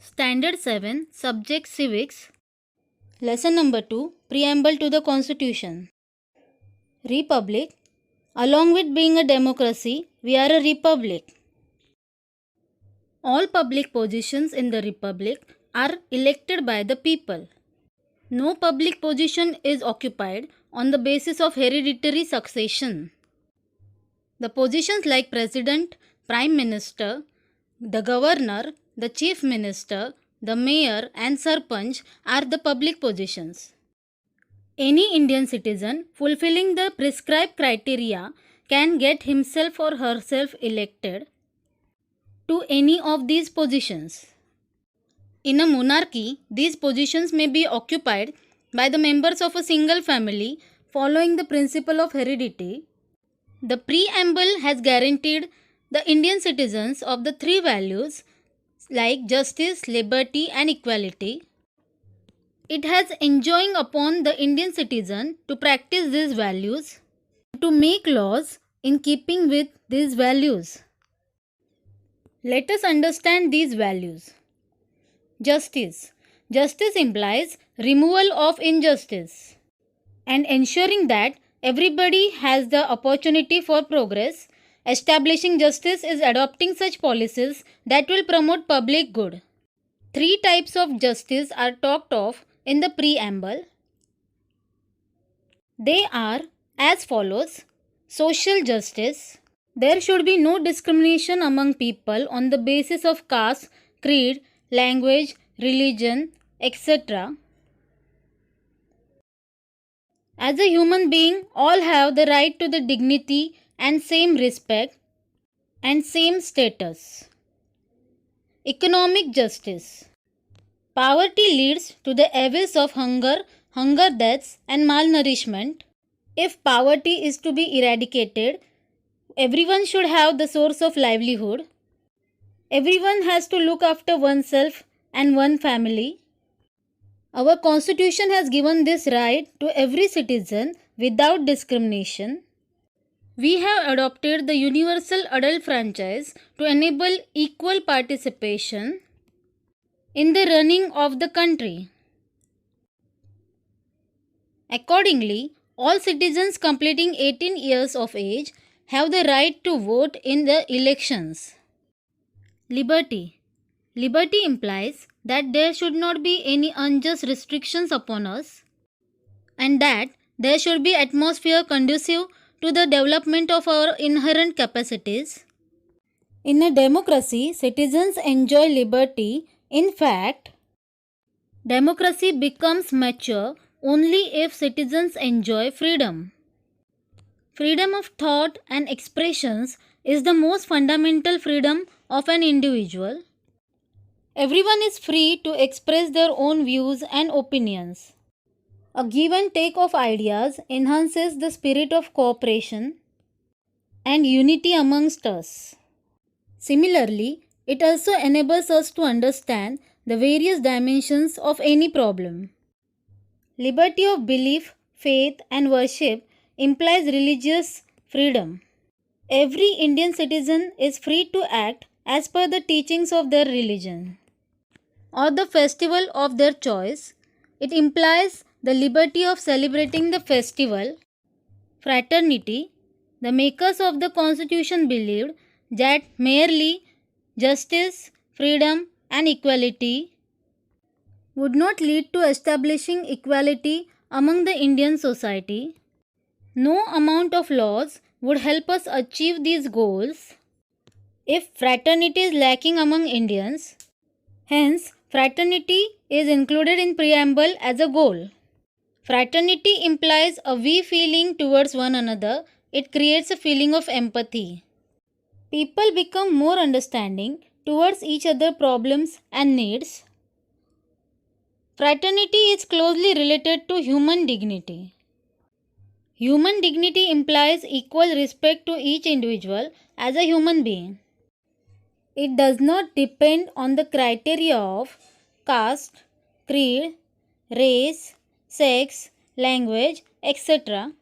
Standard 7, Subject Civics. Lesson number 2, Preamble to the Constitution. Republic. Along with being a democracy, we are a republic. All public positions in the republic are elected by the people. No public position is occupied on the basis of hereditary succession. The positions like President, Prime Minister, the Governor, the Chief Minister, the Mayor and Sarpanch are the public positions. Any Indian citizen fulfilling the prescribed criteria can get himself or herself elected to any of these positions. In a monarchy, these positions may be occupied by the members of a single family following the principle of heredity. The preamble has guaranteed the Indian citizens of the three values like justice, liberty and equality. It has enjoined upon the Indian citizen to practice these values, to make laws in keeping with these values. Let us understand these values. Justice. Justice implies removal of injustice and ensuring that everybody has the opportunity for progress. Establishing justice is adopting such policies that will promote public good. Three types of justice are talked of in the preamble. They are as follows. Social justice. There should be no discrimination among people on the basis of caste, creed, language, religion, etc. As a human being, all have the right to the dignity and same respect and same status. Economic justice. Poverty leads to the abyss of hunger deaths and malnourishment. If poverty is to be eradicated, everyone should have the source of livelihood. Everyone has to look after oneself and one family. Our constitution has given this right to every citizen without discrimination. We have adopted the universal adult franchise to enable equal participation in the running of the country. Accordingly, all citizens completing 18 years of age have the right to vote in the elections. Liberty. Liberty implies that there should not be any unjust restrictions upon us and that there should be atmosphere conducive to the development of our inherent capacities. In a democracy, citizens enjoy liberty. In fact, democracy becomes mature only if citizens enjoy freedom. Freedom of thought and expressions is the most fundamental freedom of an individual. Everyone is free to express their own views and opinions. A give and take of ideas enhances the spirit of cooperation and unity amongst us. Similarly, it also enables us to understand the various dimensions of any problem. Liberty of belief, faith, and worship implies religious freedom. Every Indian citizen is free to act as per the teachings of their religion or the festival of their choice. It implies the liberty of celebrating the festival. Fraternity. The makers of the constitution believed that merely justice, freedom and equality would not lead to establishing equality among the Indian society. No amount of laws would help us achieve these goals if fraternity is lacking among Indians. Hence, fraternity is included in preamble as a goal. Fraternity implies a we feeling towards one another. It creates a feeling of empathy. People become more understanding towards each other's problems and needs. Fraternity is closely related to human dignity. Human dignity implies equal respect to each individual as a human being. It does not depend on the criteria of caste, creed, race, sex, language, etc.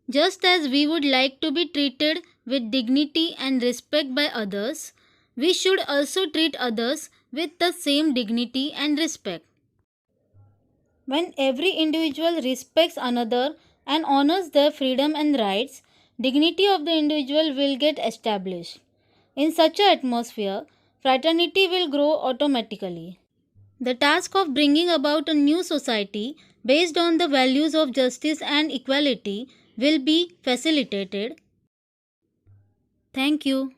Just as we would like to be treated with dignity and respect by others, we should also treat others with the same dignity and respect. When every individual respects another and honors their freedom and rights, dignity of the individual will get established. In such an atmosphere, fraternity will grow automatically. The task of bringing about a new society based on the values of justice and equality will be facilitated. Thank you.